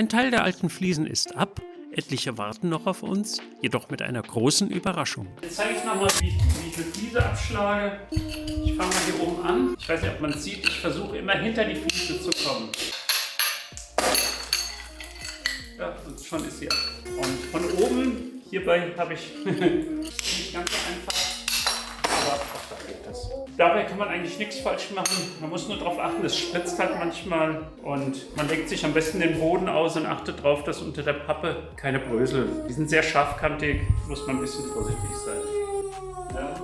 Ein Teil der alten Fliesen ist ab, etliche warten noch auf uns, jedoch mit einer großen Überraschung. Jetzt zeige ich nochmal, wie ich eine Fliese abschlage. Ich fange mal hier oben an. Ich weiß nicht, ob man es sieht, ich versuche immer hinter die Fliese zu kommen. Ja, und schon ist sie ab. Und von oben, hierbei habe ich nicht ganz so einfach, aber auch da geht das. Dabei kann man eigentlich nichts falsch machen. Man muss nur darauf achten, es spritzt halt manchmal und man legt sich am besten den Boden aus und achtet darauf, dass unter der Pappe keine Brösel. Die sind sehr scharfkantig, muss man ein bisschen vorsichtig sein. Ja.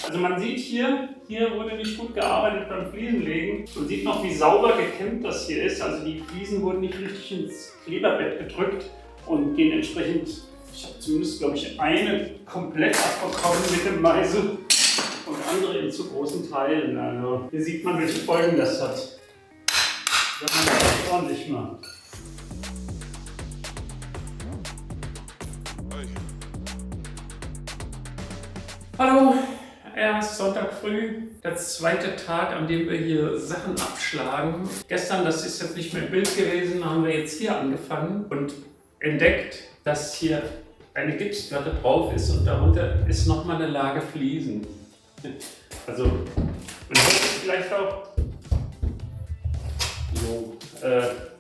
Also man sieht hier wurde nicht gut gearbeitet beim Fliesenlegen. Man sieht noch, wie sauber gekämmt das hier ist. Also die Fliesen wurden nicht richtig ins Kleberbett gedrückt und gehen entsprechend, ich habe zumindest, glaube ich, eine komplett abbekommen mit dem Meißel und andere in zu großen Teilen. Also hier sieht man, welche Folgen das hat, wenn man das ordentlich macht. Hallo! Ja, es ist Sonntag früh, der zweite Tag, an dem wir hier Sachen abschlagen. Gestern, das ist jetzt nicht mehr im Bild gewesen, haben wir jetzt hier angefangen und entdeckt, dass hier eine Gipsplatte drauf ist und darunter ist nochmal eine Lage Fliesen. Also, man hört es vielleicht auch. So,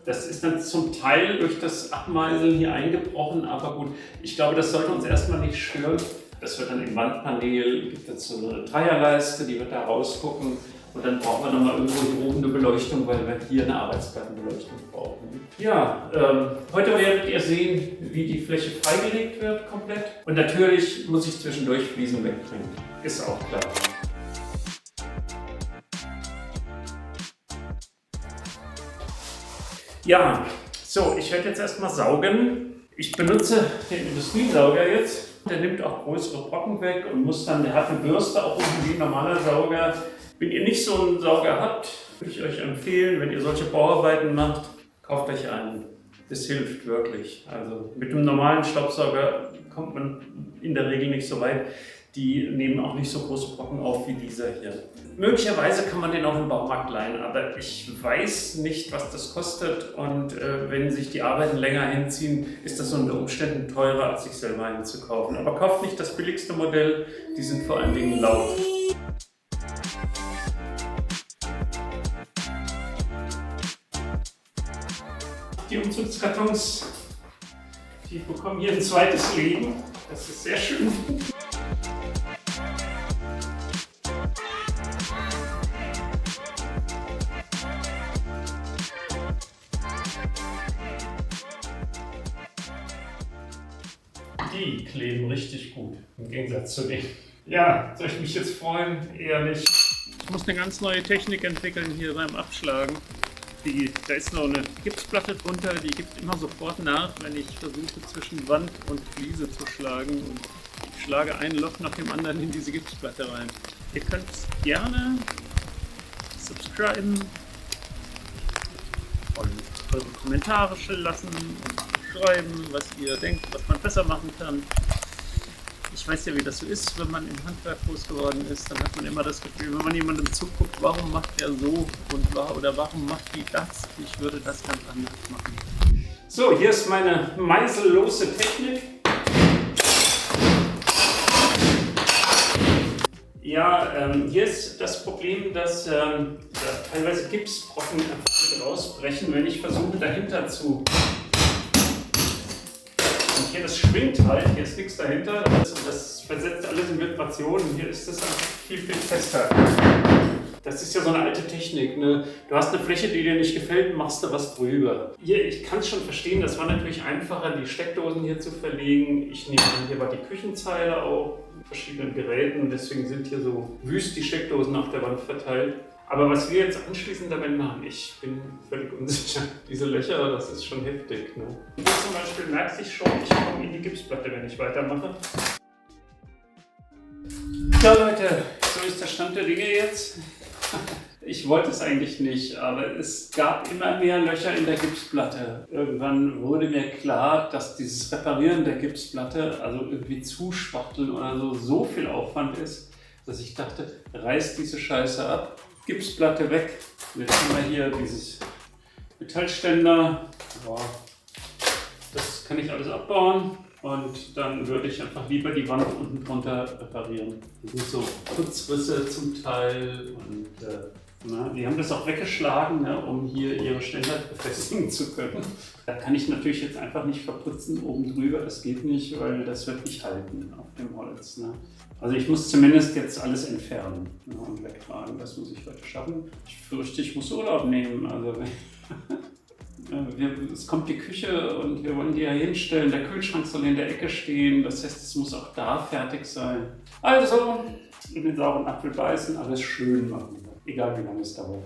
das ist dann zum Teil durch das Abmeißeln hier eingebrochen, aber gut, ich glaube, das sollte uns erstmal nicht stören. Das wird dann im Wandpanel, gibt es so eine Dreierleiste, die wird da rausgucken und dann brauchen wir nochmal irgendwo hier oben eine Beleuchtung, weil wir hier eine Arbeitsplattenbeleuchtung brauchen. Ja, heute werdet ihr sehen, wie die Fläche freigelegt wird komplett und natürlich muss ich zwischendurch Fliesen wegbringen, ist auch klar. Ja, so, ich werde jetzt erstmal saugen. Ich benutze den Industriesauger jetzt. Der nimmt auch größere Brocken weg und muss dann, der hat eine Bürste, auch unten wie ein normaler Sauger. Wenn ihr nicht so einen Sauger habt, würde ich euch empfehlen, wenn ihr solche Bauarbeiten macht, kauft euch einen. Das hilft wirklich. Also mit einem normalen Staubsauger kommt man in der Regel nicht so weit. Die nehmen auch nicht so große Brocken auf wie dieser hier. Möglicherweise kann man den auch im Baumarkt leihen, aber ich weiß nicht, was das kostet und wenn sich die Arbeiten länger hinziehen, ist das unter Umständen teurer, als sich selber einen zu kaufen. Aber kauft nicht das billigste Modell, die sind vor allen Dingen laut. Die Umzugskartons, die bekommen hier ein zweites Leben, das ist sehr schön. Die kleben richtig gut, im Gegensatz zu denen. Ja, soll ich mich jetzt freuen? Eher nicht. Ich muss eine ganz neue Technik entwickeln hier beim Abschlagen. Da ist noch eine Gipsplatte drunter, die gibt immer sofort nach, wenn ich versuche zwischen Wand und Fliese zu schlagen. Und ich schlage ein Loch nach dem anderen in diese Gipsplatte rein. Ihr könnt gerne subscriben und eure Kommentare lassen und schreiben, was ihr denkt, was man besser machen kann. Ich weiß ja, wie das so ist, wenn man im Handwerk groß geworden ist, dann hat man immer das Gefühl, wenn man jemandem zuguckt, warum macht er so oder warum macht die das, ich würde das ganz anders machen. So, hier ist meine meißellose Technik. Ja, hier ist das Problem, dass teilweise Gipsbrocken rausbrechen, wenn ich versuche dahinter zu. Und hier das schwingt halt, hier ist nichts dahinter, das versetzt alles in Vibrationen, hier ist das einfach viel, viel fester. Das ist ja so eine alte Technik, ne? Du hast eine Fläche, die dir nicht gefällt, machst du was drüber. Hier, ich kann es schon verstehen, das war natürlich einfacher, die Steckdosen hier zu verlegen. Ich nehme an, hier war die Küchenzeile auch mit verschiedenen Geräten, deswegen sind hier so wüst die Steckdosen auf der Wand verteilt. Aber was wir jetzt anschließend damit machen, ich bin völlig unsicher. Diese Löcher, das ist schon heftig. Ne? Hier zum Beispiel merkt sich schon, ich komme in die Gipsplatte, wenn ich weitermache. Ja Leute, so ist der Stand der Dinge jetzt. Ich wollte es eigentlich nicht, aber es gab immer mehr Löcher in der Gipsplatte. Irgendwann wurde mir klar, dass dieses Reparieren der Gipsplatte, also irgendwie zuspachteln oder so viel Aufwand ist, dass ich dachte, reiß diese Scheiße ab Gipsplatte weg. Jetzt haben wir hier dieses Metallständer. Wow. Das kann ich alles abbauen und dann würde ich einfach lieber die Wand unten drunter reparieren. Das sind so Putzrisse zum Teil und die haben das auch weggeschlagen, ne, um hier ihre Ständer befestigen zu können. Da kann ich natürlich jetzt einfach nicht verputzen oben drüber, das geht nicht, weil das wird nicht halten auf dem Holz. Ne. Also ich muss zumindest jetzt alles entfernen, ne, und wegtragen, das muss ich heute schaffen. Ich fürchte, ich muss Urlaub nehmen. Also es kommt die Küche und wir wollen die ja hinstellen, der Kühlschrank soll in der Ecke stehen, das heißt, es muss auch da fertig sein. Also, in den sauren Apfel beißen, alles schön machen, egal wie lange es dauert.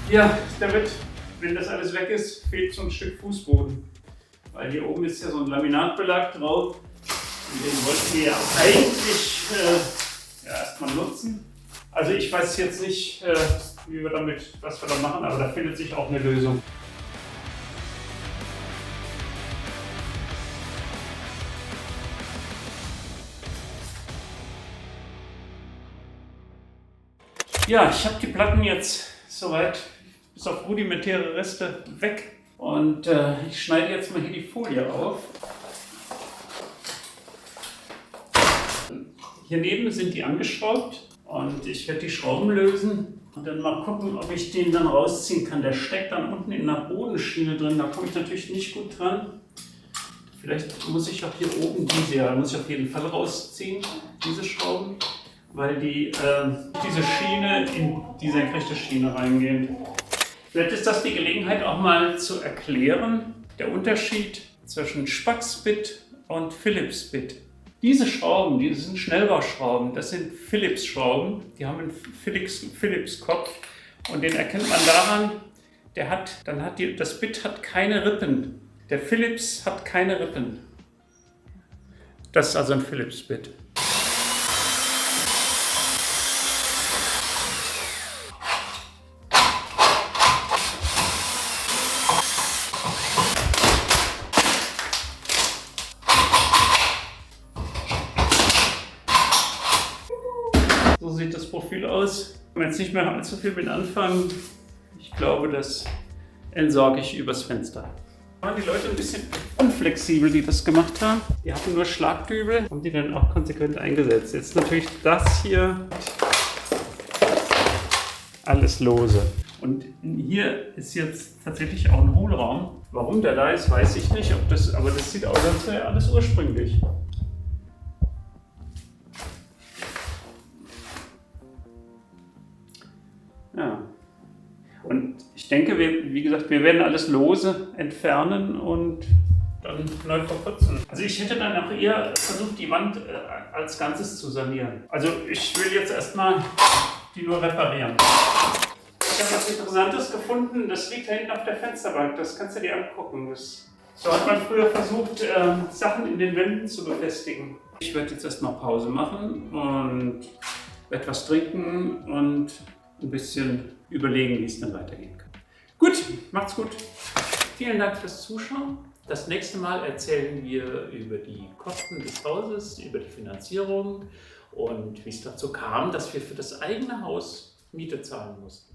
Ja, David, wenn das alles weg ist, fehlt so ein Stück Fußboden. Weil hier oben ist ja so ein Laminatbelag drauf und den wollten wir ja eigentlich erstmal nutzen. Also ich weiß jetzt nicht, was wir da machen, aber da findet sich auch eine Lösung. Ja, ich habe die Platten jetzt soweit bis auf rudimentäre Reste weg und ich schneide jetzt mal hier die Folie auf. Hier neben sind die angeschraubt. Und ich werde die Schrauben lösen und dann mal gucken, ob ich den dann rausziehen kann. Der steckt dann unten in der Bodenschiene drin, da komme ich natürlich nicht gut dran. Vielleicht muss ich auch hier oben da muss ich auf jeden Fall rausziehen, diese Schrauben, weil diese Schiene in die senkrechte Schiene reingehen. Vielleicht ist das die Gelegenheit auch mal zu erklären, der Unterschied zwischen Spax-Bit und Phillips-Bit. Diese Schrauben, die sind Schnellbauschrauben, das sind Phillips-Schrauben, die haben einen Phillips-Kopf und den erkennt man daran, das Bit hat keine Rippen. Der Phillips hat keine Rippen. Das ist also ein Phillips-Bit. So sieht das Profil aus. Ich kann jetzt nicht mehr allzu viel mit anfangen. Ich glaube, das entsorge ich übers Fenster. Waren die Leute ein bisschen unflexibel, die das gemacht haben. Die hatten nur Schlagdübel, haben die dann auch konsequent eingesetzt. Jetzt natürlich das hier alles lose. Und hier ist jetzt tatsächlich auch ein Hohlraum. Warum der da ist, weiß ich nicht. Aber das sieht aus, als wäre alles ursprünglich. Ja. Und ich denke, wie gesagt, wir werden alles lose entfernen und dann neu verputzen. Also ich hätte dann auch eher versucht, die Wand als Ganzes zu sanieren. Also ich will jetzt erstmal die nur reparieren. Ich habe was Interessantes gefunden, das liegt da hinten auf der Fensterbank, das kannst du dir angucken. So hat man früher versucht, Sachen in den Wänden zu befestigen. Ich werde jetzt erstmal Pause machen und etwas trinken und ein bisschen überlegen, wie es dann weitergehen kann. Gut, macht's gut. Vielen Dank fürs Zuschauen. Das nächste Mal erzählen wir über die Kosten des Hauses, über die Finanzierung und wie es dazu kam, dass wir für das eigene Haus Miete zahlen mussten.